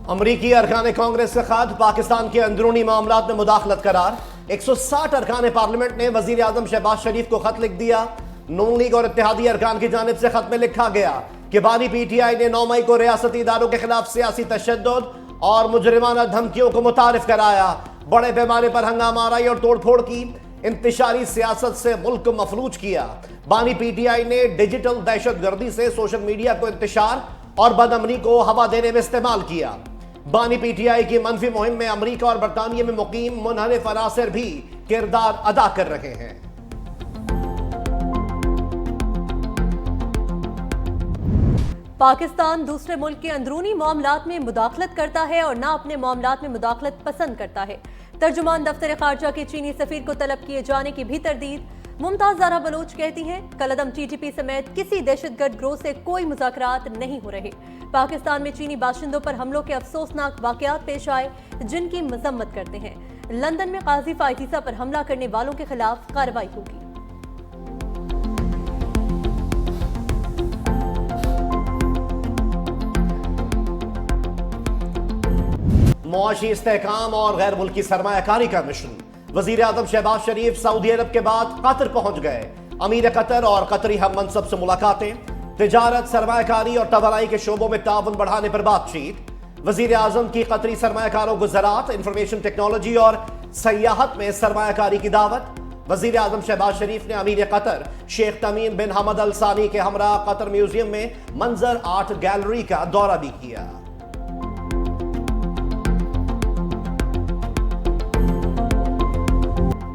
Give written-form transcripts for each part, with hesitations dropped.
अमरीकी अरकान कांग्रेस का खत, पाकिस्तान के अंदरूनी मामलात में मुदाखलत करार। 160 अरकान पार्लियामेंट ने वजीर आजम शहबाज शरीफ को खत लिख दिया। नून लीग और इत्तेहादी अरकान की जानिब से खत में लिखा गया कि बानी PTI ने 9 मई को रियासती इदारों के खिलाफ सियासी तशद्दुद और मुजरिमाना धमकियों को मुतारिफ कराया, बड़े पैमाने पर हंगामा आराई और तोड़फोड़ की, इंतशारी सियासत से मुल्क मफलूज किया। बानी PTI ने डिजिटल दहशतगर्दी से सोशल मीडिया को इंतशार और बदअमनी को हवा देने में इस्तेमाल किया। बानी PTI की मनफी मुहिम में अमरीका और बरतानिया में मुकीम मुनहरिफ अनासिर भी किरदार अदा कर रहे हैं। पाकिस्तान दूसरे मुल्क के अंदरूनी मामलात में मुदाखलत करता है और ना अपने मामलात में मुदाखलत पसंद करता है। तर्जुमान दफ्तर खारजा के चीनी सफीर को तलब किए जाने की भी तरदीद। मुमताज ज़ारा बलोच कहती हैं, कलअदम TTP समेत किसी दहशतगर्द गिरोह से कोई मुज़ाकरात नहीं हो रहे। पाकिस्तान में चीनी बाशिंदों पर हमलों के अफसोसनाक वाकयात पेश आए जिनकी मजम्मत करते हैं। लंदन में काजी फाइतीसा पर हमला करने वालों के खिलाफ कार्रवाई होगी। मुआशी इस्तेहकाम और गैर मुल्की सरमायाकारी का मिशन। वजीर आजम शहबाज शरीफ सऊदी अरब के बाद कतर पहुंच गए। अमीर कतर और कतरी हम मनसब से मुलाकातें, तिजारत, सरमायाकारी और तवानाई के शोबों में ताउन बढ़ाने पर बातचीत। वजीर आजम की कतरी सरमायाकारों को ज़राअत, इंफॉर्मेशन टेक्नोलॉजी और सयाहत में सरमायाकारी की दावत। वजीर आजम शहबाज शरीफ ने अमीर कतर शेख तमीम बिन हमद अल सानी के हमरा कतर म्यूजियम में मंजर आर्ट गैलरी का दौरा भी किया।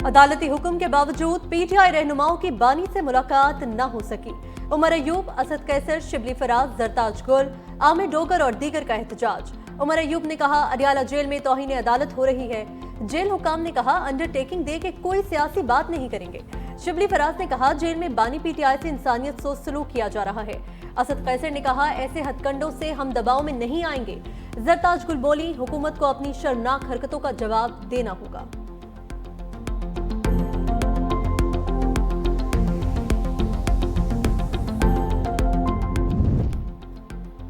अदालती हुक्म के बावजूद PTI रहनुमाओं की बानी से मुलाकात न हो सकी। उमर अयूब, असद कैसर, शिबली फराज, जरताज गुल, आमिर डोगर और दीगर का एहतजाज। उमर अयूब ने कहा, अडियाला जेल में तौहीन अदालत हो रही है। जेल हुकाम ने कहा, अंडरटेकिंग दे के कोई सियासी बात नहीं करेंगे। शिबली फराज ने कहा, जेल में बानी PTI से इंसानियत सोच सलूक किया जा रहा है। असद कैसर ने कहा, ऐसे हथकंडों से हम दबाव में नहीं आएंगे। जरताज गुल बोली, हुकूमत को अपनी शर्मनाक हरकतों का जवाब देना होगा।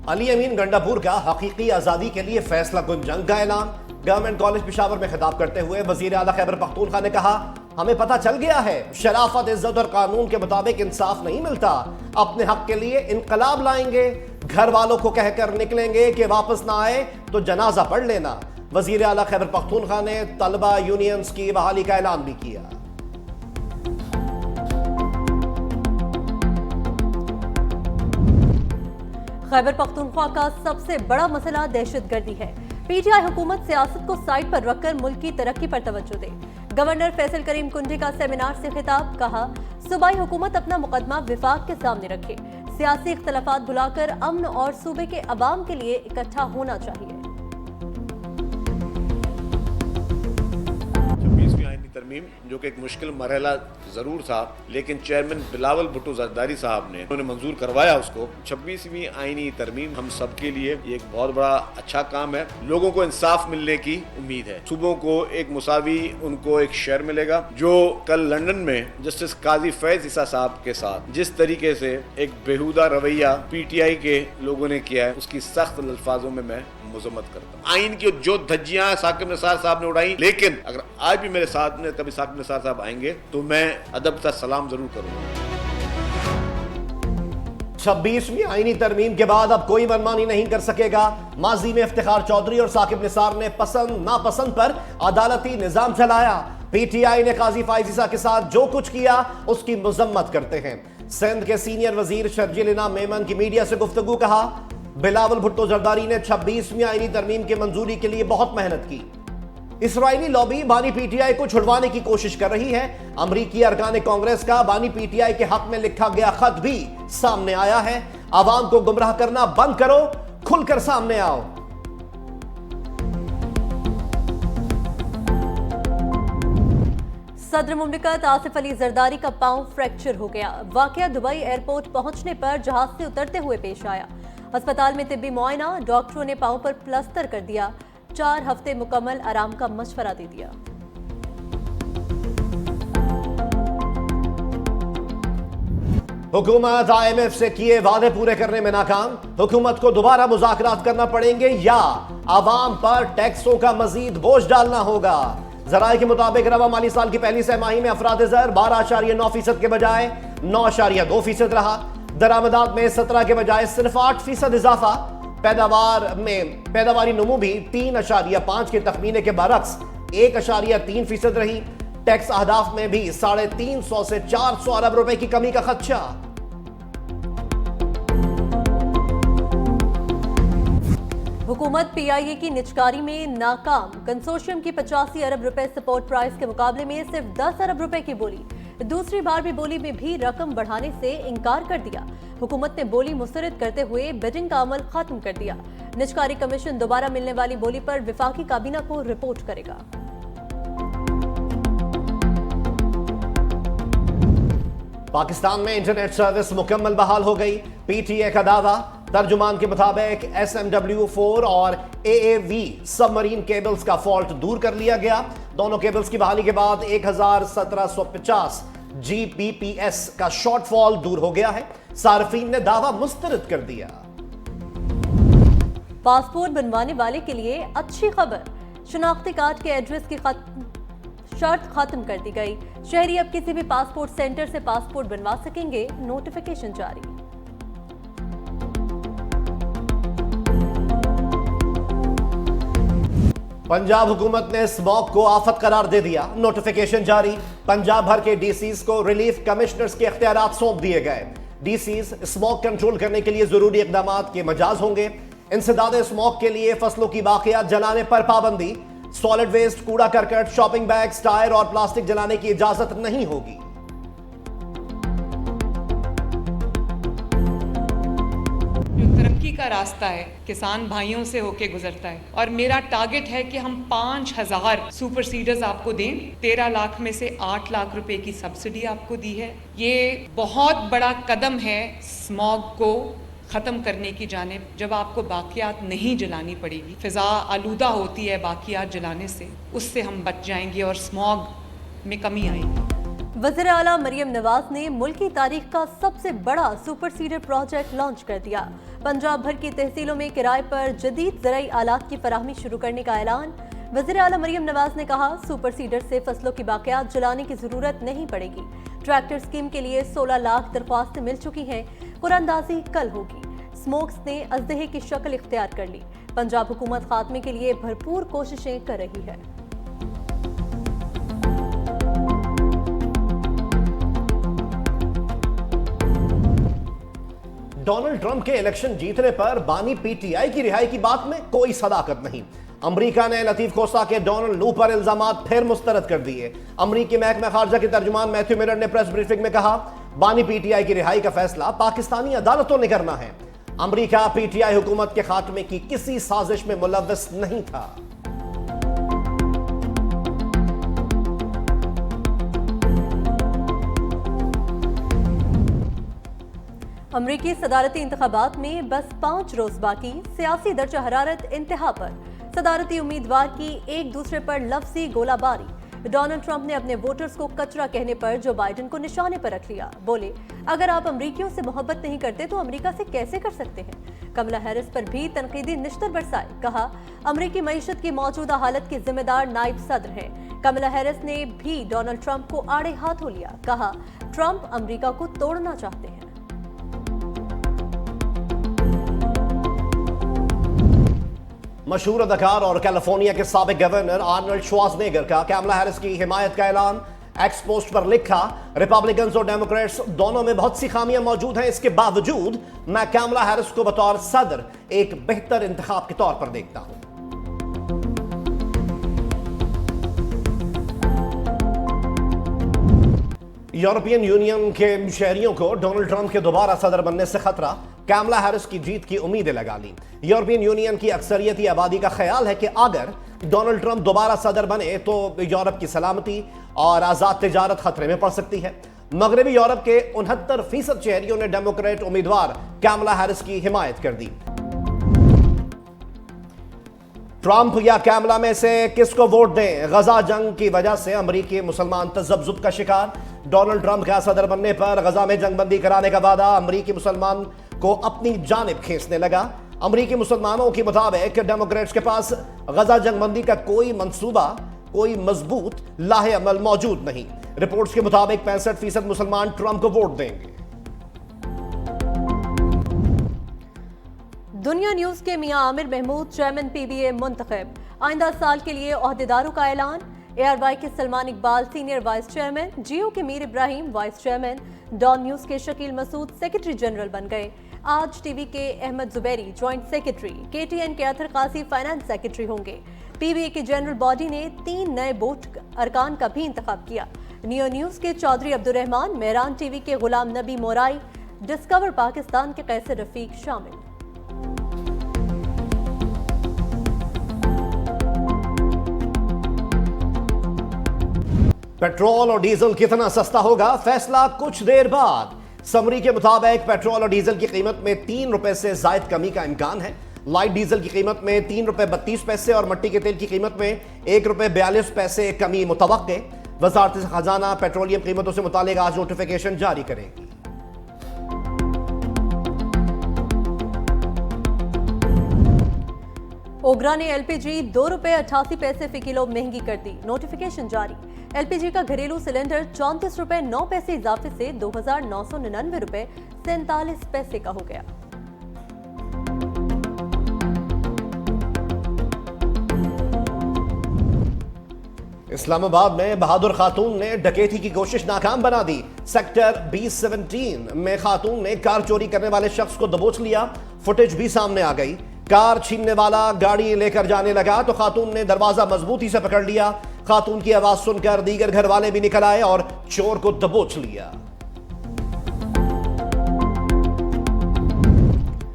अली अमीन गंडापुर का हकीकी आज़ादी के लिए फैसला कुन जंग का ऐलान। गवर्नमेंट कॉलेज पेशावर में खिताब करते हुए वजीर आला खैबर पख्तूनख्वा ने कहा, हमें पता चल गया है शराफत, इज्जत और कानून के मुताबिक इंसाफ नहीं मिलता। अपने हक के लिए इनकलाब लाएंगे। घर वालों को कहकर निकलेंगे कि वापस ना आए तो जनाजा पढ़ लेना। वजीर आला खैबर पख्तूनख्वा ने तलबा यूनियंस की बहाली का ऐलान भी किया। खैबर पख्तूनख्वा का सबसे बड़ा मसला दहशतगर्दी है। PTI हुकूमत सियासत को साइड पर रखकर मुल्क की तरक्की पर तवज्जो दे। गवर्नर फैसल करीम कुंडी का सेमिनार से खिताब, कहा, सूबाई हुकूमत अपना मुकदमा विफाक के सामने रखे। सियासी इख्तलाफात भुलाकर अमन और सूबे के अवाम के लिए इकट्ठा होना चाहिए। 26वीं आईनी तरमीम, जो कि एक मुश्किल मरहला ज़रूर था, लेकिन चेयरमैन बिलावल भुट्टो जरदारी साहब ने उन्होंने मंजूर करवाया उसको। 26वीं आईनी तरमीम हम सब के लिए ये एक बहुत बड़ा अच्छा काम है। लोगों को इंसाफ मिलने की उम्मीद है। सूबों को एक मुसावी उनको एक शेयर मिलेगा। जो कल लंदन में जस्टिस काजी फैज ईसा साहब के साथ जिस तरीके से एक बेहुदा रवैया PTI के लोगों ने किया है, उसकी सख्त अल्फाजों में मैं मजम्मत करता हूं। आइन की जो धज्जियां साकिब निसार साहब ने उड़ाई, लेकिन अगर आज भी मेरे साथ में कभी साकिब निसार साहब आएंगे तो मैं अदब का सलाम जरूर करूंगा। 26वीं आईनी तरमीम के बाद अब कोई मनमानी नहीं कर सकेगा। माजी में इफ्तिखार चौधरी और साकिब निसार ने पसंद नापसंद पर अदालती निजाम चलाया। PTI ने काजी फाइजीसा के साथ जो कुछ किया उसकी मजम्मत करते हैं। सिंध के सीनियर वजीर शर्जील इनाम मेमन की मीडिया से गुफ्तगू, कहा, बिलावल भुट्टो जरदारी ने 26वीं आईनी तरमीम की मंजूरी के लिए बहुत मेहनत की। इसराइली लॉबी बानी PTI को छुड़वाने की कोशिश कर रही है। अमरीकी अरकान कांग्रेस का बानी PTI के हक में लिखा गया खत भी सामने आया है। आवाम को गुमराह करना बंद करो, खुलकर सामने आओ। सदर मुमलिकत आसिफ अली जरदारी का पांव फ्रैक्चर हो गया। वाकया दुबई एयरपोर्ट पहुंचने पर जहाज से उतरते हुए पेश आया। अस्पताल में तिब्बी मुआयना, डॉक्टरों ने पांव पर प्लास्टर कर दिया। 4 हफ्ते मुकम्मल आराम का मशवरा दे दिया। हुकूमत IMF से किए वादे पूरे करने में नाकाम, हुकूमत को दोबारा मुज़ाकरात करना पड़ेंगे या आवाम पर टैक्सों का मजीद बोझ डालना होगा। जराये के मुताबिक रवा माली साल की पहली छमाही में अफराद-ए-ज़र 12.9% के बजाय 9.2% रहा। दरामदात में 17 के बजाय सिर्फ 8% इजाफा। पैदावारी नमू भी 3.5 के तखमीने के बरक्स 1.3% रही। टैक्स अहदाफ में भी 350 से 400 अरब रुपए की कमी का खदशा। हुकूमत PIA की निचकारी में नाकाम। कंसोर्शियम की 85 अरब रुपए सपोर्ट प्राइस के मुकाबले में सिर्फ 10 अरब रुपए की बोली। दूसरी बार भी बोली में भी रकम बढ़ाने से इनकार कर दिया। हुकूमत ने बोली मुस्तरद करते हुए बिडिंग का अमल खत्म कर दिया। निचकारी कमीशन दोबारा मिलने वाली बोली पर विफाकी काबीना को रिपोर्ट करेगा। पाकिस्तान में इंटरनेट सर्विस मुकम्मल बहाल हो गई। PTA का दावा, तर्जुमान के मुताबिक SMW4 और AAV सबमरीन केबल्स का फॉल्ट दूर कर लिया गया। दोनों केबल्स की बहाली के बाद 1750 Gbps का शॉर्टफॉल दूर हो गया है। सार्फिन ने दावा मुस्तरद कर दिया। पासपोर्ट बनवाने वाले के लिए अच्छी खबर, शनाख्ती कार्ड के एड्रेस की शर्त खत्म कर दी गई। शहरी अब किसी भी पासपोर्ट सेंटर से पासपोर्ट बनवा सकेंगे। नोटिफिकेशन जारी। पंजाब हुकूमत ने स्मॉग को आफत करार दे दिया। नोटिफिकेशन जारी। पंजाब भर के DCs को रिलीफ कमिश्नर्स के इख्तियारात सौंप दिए गए। DCs स्मॉग कंट्रोल करने के लिए जरूरी इकदामात के मजाज होंगे। इंसदाद स्मॉग के लिए फसलों की बाकियात जलाने पर पाबंदी। सॉलिड वेस्ट, कूड़ा करकट, शॉपिंग बैग्स, टायर और प्लास्टिक जलाने की इजाजत नहीं होगी। जो तरक्की का रास्ता है किसान भाइयों से होके गुजरता है और मेरा टारगेट है कि हम 5000 सुपर सीडर्स आपको दें। 13 लाख में से 8 लाख रुपए की सब्सिडी आपको दी है। ये बहुत बड़ा कदम है स्मॉग को ख़त्म करने की जानिब। जब आपको बाकियात नहीं जलानी पड़ेगी, फ़िज़ा आलूदा होती है बाकियात जलाने से, उससे हम बच जाएंगे और स्मॉग में कमी आएगी। वज़ीर आला मरियम नवाज ने मुल्क की तारीख का सबसे बड़ा सुपर सीडर प्रोजेक्ट लॉन्च कर दिया। पंजाब भर की तहसीलों में किराए पर जदीद ज़राई आलात की फराहमी शुरू करने का ऐलान। वज़ीर आला मरियम नवाज ने कहा, सुपर सीडर से फसलों की बाकियात जलाने की ज़रूरत नहीं पड़ेगी। ट्रैक्टर स्कीम के लिए 16 लाख दरख्वास्तें मिल चुकी हैं। कुरानदाजी कल होगी। स्मोक्स ने अजदहे की शक्ल इख्तियार कर ली। पंजाब हुकूमत खात्मे के लिए भरपूर कोशिशें कर रही है। डोनाल्ड ट्रंप के इलेक्शन जीतने पर बानी PTI की रिहाई की बात में कोई सदाकत नहीं। अमरीका ने लतीफ खोसा के डोनाल्ड लू पर इल्जामात फिर मुस्तरद कर दिए। अमरीकी महकमा खारजा के तर्जुमान मैथ्यू मिलर ने प्रेस ब्रीफिंग में कहा, बानी PTI की रिहाई का फैसला पाकिस्तानी अदालतों ने करना है। अमरीका PTI हुकूमत के खात्मे की किसी साजिश में मुलव्वस नहीं था। अमरीकी सदारती इंतखाबात में बस 5 रोज बाकी। सियासी दर्जा हरारत इंतहा पर। सदारती उम्मीदवार की एक दूसरे पर लफ्जी गोलाबारी। डोनाल्ड ट्रंप ने अपने वोटर्स को कचरा कहने पर जो बाइडेन को निशाने पर रख लिया। बोले, अगर आप अमरीकियों से मोहब्बत नहीं करते तो अमरीका से कैसे कर सकते हैं। कमला हैरिस पर भी तनकीदी निश्तर बरसाए। कहा, अमरीकी मईशत की मौजूदा हालत के जिम्मेदार नायब सदर हैं। कमला हैरिस ने भी डोनाल्ड ट्रंप को आड़े हाथों लिया। कहा, ट्रंप अमरीका को तोड़ना चाहते हैं। मशहूर अदाकार और कैलिफोर्निया के साबिक गवर्नर आर्नल्ड श्वार्ज़नेगर का कमला हैरिस की हिमायत का ऐलान। एक्स पोस्ट पर लिखा, रिपब्लिकन्स और डेमोक्रेट्स दोनों में बहुत सी खामियां मौजूद हैं, इसके बावजूद मैं कमला हैरिस को बतौर सदर एक बेहतर इंतखाब के तौर पर देखता हूं। यूरोपियन यूनियन के शहरियों को डोनाल्ड ट्रंप के दोबारा सदर बनने से खतरा। कमला हैरिस की जीत की उम्मीदें लगा ली। यूरोपियन यूनियन की अक्सरियती आबादी का ख्याल है कि अगर डोनाल्ड ट्रंप दोबारा सदर बने तो यूरोप की सलामती और आजाद तिजारत खतरे में पड़ सकती है। मगरबी यूरोप के 69% शहरियों ने डेमोक्रेट उम्मीदवार कमला हैरिस की हिमायत कर दी। ट्रंप या कैमला में से किसको वोट दें? गजा जंग की वजह से अमरीकी मुसलमान तजब्जुब का शिकार। डोनाल्ड ट्रंप का सदर बनने पर गजा में जंगबंदी कराने का वादा अमरीकी मुसलमान को अपनी जानिब खींचने लगा। अमरीकी मुसलमानों के मुताबिक डेमोक्रेट्स के पास गजा जंगबंदी का कोई मंसूबा, कोई मजबूत लाहे अमल मौजूद नहीं। रिपोर्ट्स के मुताबिक 65% मुसलमान ट्रंप को वोट देंगे। दुनिया न्यूज के मियां आमिर महमूद चेयरमैन पीबीए मुंतखब। आइंदा साल के लिए ओहदेदारों का ऐलान। एआरवाई के Salman Iqbal senior vice chairman, Geo के Mir Ibrahim vice chairman, Dawn News के शकील मसूद सेक्रेटरी जनरल बन गए। आज टीवी के Ahmad Zuberi joint secretary, KTN के अतर कासी फाइनेंस सेक्रेटरी होंगे। पीबीए की जनरल बॉडी ने 3 नए बोर्ड अरकान का भी इंतखाब किया। नियो न्यूज के चौधरी अब्दुर्रहमान, मेहरान टीवी के गुलाम नबी मोराई, डिस्कवर पाकिस्तान के कैसर रफीक शामिल। पेट्रोल और डीजल कितना सस्ता होगा, फैसला कुछ देर बाद। समरी के मुताबिक पेट्रोल और डीजल की कीमत में 3 रुपए से जायद कमी का इम्कान है। लाइट डीजल की कीमत में 3 रुपए 32 पैसे और मट्टी के तेल की कीमत में 1 रुपए 42 पैसे कमी मुतवक्के। वजारत खजाना पेट्रोलियम कीमतों से मुतालिक आज नोटिफिकेशन जारी करेगी। ओगरा ने एलपीजी 2 रुपए 88 पैसे फी किलो महंगी कर दी, नोटिफिकेशन जारी। एलपीजी का घरेलू सिलेंडर 34 रुपए 9 पैसे इजाफे से 2,999 रुपए 47 पैसे का हो गया। इस्लामाबाद में बहादुर खातून ने डकैती की कोशिश नाकाम बना दी। सेक्टर B17 में खातून ने कार चोरी करने वाले शख्स को दबोच लिया। फुटेज भी सामने आ गई। कार छीनने वाला गाड़ी लेकर जाने लगा तो खातून ने दरवाजा मजबूती से पकड़ लिया। खातून की आवाज सुनकर दीगर घर वाले भी निकल आए और चोर को दबोच लिया।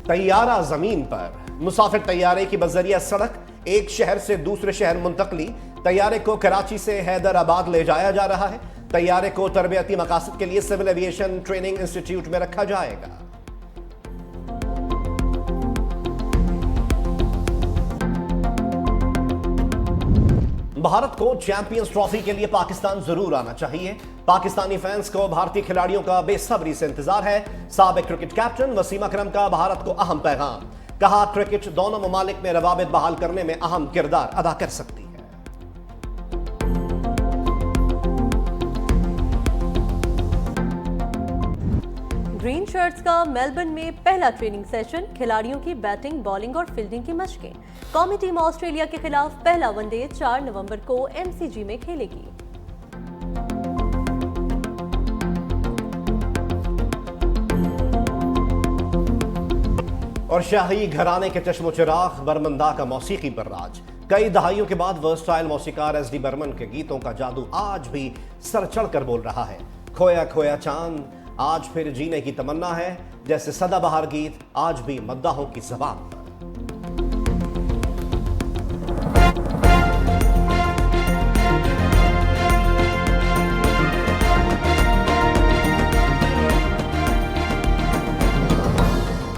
तैयारा जमीन पर। मुसाफिर तैयारे की बजरिया सड़क एक शहर से दूसरे शहर मुंतकली। तैयारे को कराची से हैदराबाद ले जाया जा रहा है। तैयारे को तरबियती मकासद के लिए सिविल एविएशन ट्रेनिंग इंस्टीट्यूट में रखा जाएगा। भारत को चैंपियंस ट्रॉफी के लिए पाकिस्तान जरूर आना चाहिए। पाकिस्तानी फैंस को भारतीय खिलाड़ियों का बेसब्री से इंतजार है। साबिक क्रिकेट कैप्टन वसीम अकरम का भारत को अहम पैगाम। कहा, क्रिकेट दोनों ममालिक में रवाबित बहाल करने में अहम किरदार अदा कर सकती है। ग्रीन शर्ट्स का मेलबर्न में पहला ट्रेनिंग सेशन। खिलाड़ियों की बैटिंग, बॉलिंग और फील्डिंग की मशकें। कौमी टीम ऑस्ट्रेलिया के खिलाफ पहला वनडे 4 नवंबर को एमसीजी में खेलेगी। और शाही घराने के चश्मो चिराग बर्मंदा का मौसीकी पर राज। कई दहाइयों के बाद वर्सटाइल मौसीकार एसडी बर्मन के गीतों का जादू आज भी सर चढ़कर बोल रहा है। खोया खोया चांद आज फिर जीने की तमन्ना है। जैसे सदाबहार गीत आज भी मद्दाहों की ज़बान पर।